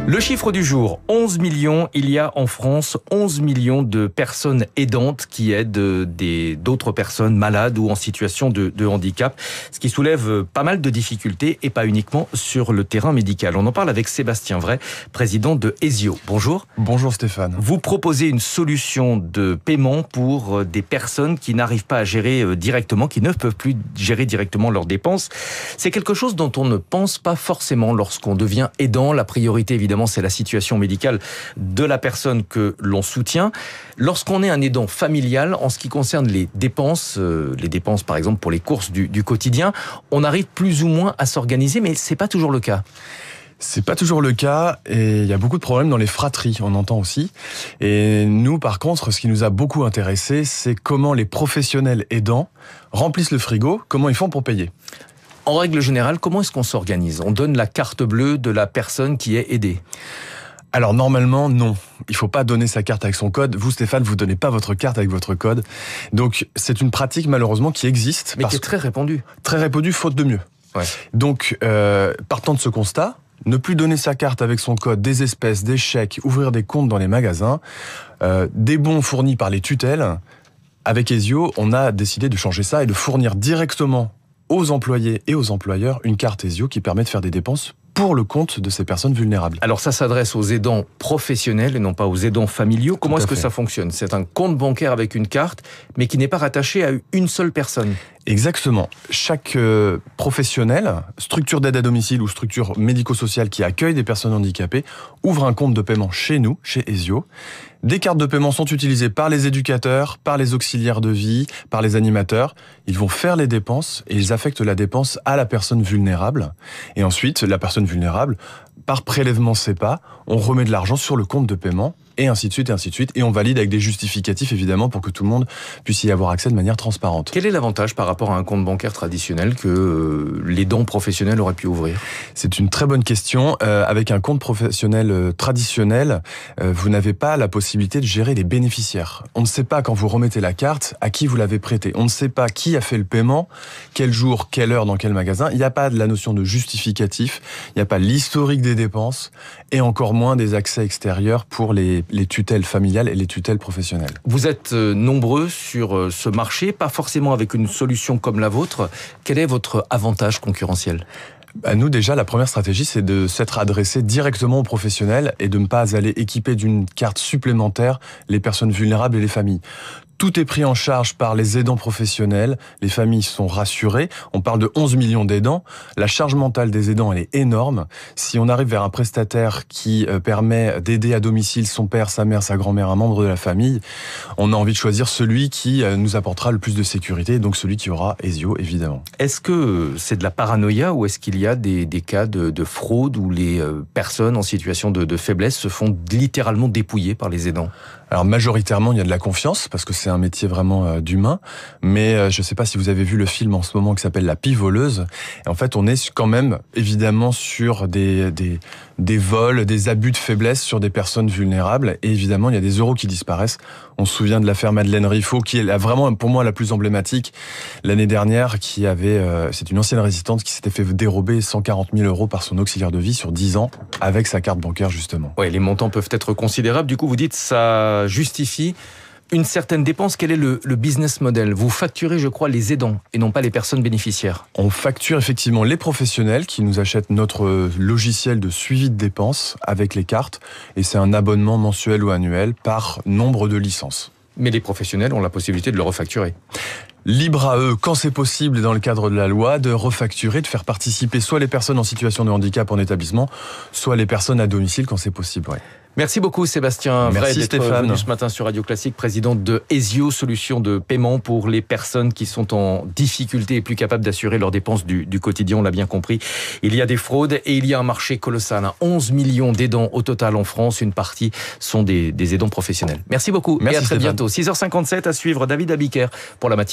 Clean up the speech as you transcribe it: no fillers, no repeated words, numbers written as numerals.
Le chiffre du jour, 11 millions. Il y a en France 11 millions de personnes aidantes qui aident d'autres personnes malades ou en situation de handicap, ce qui soulève pas mal de difficultés et pas uniquement sur le terrain médical. On en parle avec Sébastien Vray, président de Esio. Bonjour. Bonjour Stéphane. Vous proposez une solution de paiement pour des personnes qui n'arrivent pas à gérer directement, qui ne peuvent plus gérer directement leurs dépenses. C'est quelque chose dont on ne pense pas forcément lorsqu'on devient aidant. La priorité, évidemment, c'est la situation médicale de la personne que l'on soutient. Lorsqu'on est un aidant familial, en ce qui concerne les dépenses par exemple pour les courses du quotidien, on arrive plus ou moins à s'organiser, mais c'est pas toujours le cas. C'est pas toujours le cas et il y a beaucoup de problèmes dans les fratries, on entend aussi. Et nous, par contre, ce qui nous a beaucoup intéressé, c'est comment les professionnels aidants remplissent le frigo, comment ils font pour payer. En règle générale, comment est-ce qu'on s'organise ? On donne la carte bleue de la personne qui est aidée ? Alors normalement, non. Il faut pas donner sa carte avec son code. Vous, Stéphane, vous donnez pas votre carte avec votre code. Donc c'est une pratique malheureusement qui existe. Mais qui est très répandue. Très répandue, faute de mieux. Ouais. Donc partant de ce constat, ne plus donner sa carte avec son code, des espèces, des chèques, ouvrir des comptes dans les magasins, des bons fournis par les tutelles. Avec Esio, on a décidé de changer ça et de fournir directement aux employés et aux employeurs une carte Esio qui permet de faire des dépenses pour le compte de ces personnes vulnérables. Alors ça s'adresse aux aidants professionnels et non pas aux aidants familiaux. Comment est-ce que ça fonctionne ? C'est un compte bancaire avec une carte, mais qui n'est pas rattaché à une seule personne. Exactement. Chaque professionnel, structure d'aide à domicile ou structure médico-sociale qui accueille des personnes handicapées, ouvre un compte de paiement chez nous, chez Esio. Des cartes de paiement sont utilisées par les éducateurs, par les auxiliaires de vie, par les animateurs. Ils vont faire les dépenses et ils affectent la dépense à la personne vulnérable. Et ensuite, la personne vulnérable, par prélèvement CEPA, on remet de l'argent sur le compte de paiement et ainsi de suite, et ainsi de suite. Et on valide avec des justificatifs, évidemment, pour que tout le monde puisse y avoir accès de manière transparente. Quel est l'avantage par rapport à un compte bancaire traditionnel que l'aidant professionnel aurait pu ouvrir ? C'est une très bonne question. Avec un compte professionnel traditionnel, vous n'avez pas la possibilité de gérer les bénéficiaires. On ne sait pas, quand vous remettez la carte, à qui vous l'avez prêtée. On ne sait pas qui a fait le paiement, quel jour, quelle heure, dans quel magasin. Il n'y a pas de la notion de justificatif, il n'y a pas l'historique des dépenses, et encore moins des accès extérieurs pour les tutelles familiales et les tutelles professionnelles. Vous êtes nombreux sur ce marché, pas forcément avec une solution comme la vôtre. Quel est votre avantage concurrentiel ? Nous, déjà, la première stratégie, c'est de s'être adressé directement aux professionnels et de ne pas aller équiper d'une carte supplémentaire les personnes vulnérables et les familles. Tout est pris en charge par les aidants professionnels, les familles sont rassurées, on parle de 11 millions d'aidants, la charge mentale des aidants elle est énorme. Si on arrive vers un prestataire qui permet d'aider à domicile son père, sa mère, sa grand-mère, un membre de la famille, on a envie de choisir celui qui nous apportera le plus de sécurité, donc celui qui aura Esio évidemment. Est-ce que c'est de la paranoïa ou est-ce qu'il y a des cas de fraude où les personnes en situation de faiblesse se font littéralement dépouiller par les aidants ? Alors majoritairement, il y a de la confiance, parce que c'est un métier vraiment d'humain, mais je ne sais pas si vous avez vu le film en ce moment qui s'appelle La Pie voleuse. Et en fait, on est quand même évidemment sur des vols, des abus de faiblesse sur des personnes vulnérables, et évidemment, il y a des euros qui disparaissent. On se souvient de l'affaire Madeleine Riffaut, qui est vraiment pour moi la plus emblématique, l'année dernière, c'est une ancienne résistante qui s'était fait dérober 140 000 euros par son auxiliaire de vie sur 10 ans, avec sa carte bancaire justement. Oui, les montants peuvent être considérables, du coup vous dites ça justifie une certaine dépense. Quel est le business model ? Vous facturez, je crois, les aidants et non pas les personnes bénéficiaires. On facture effectivement les professionnels qui nous achètent notre logiciel de suivi de dépenses avec les cartes, et c'est un abonnement mensuel ou annuel par nombre de licences. Mais les professionnels ont la possibilité de le refacturer. Libre à eux, quand c'est possible et dans le cadre de la loi, de refacturer, de faire participer soit les personnes en situation de handicap en établissement, soit les personnes à domicile quand c'est possible. Ouais. Merci beaucoup Sébastien Vray d'être venu ce matin sur Radio Classique, président de Esio, solution de paiement pour les personnes qui sont en difficulté et plus capables d'assurer leurs dépenses du quotidien. On l'a bien compris, il y a des fraudes et il y a un marché colossal. 11 millions d'aidants au total en France, une partie sont des aidants professionnels. Merci beaucoup. Merci, et à très Stéphane. bientôt. 6h57 à suivre David Abiker pour la matinale.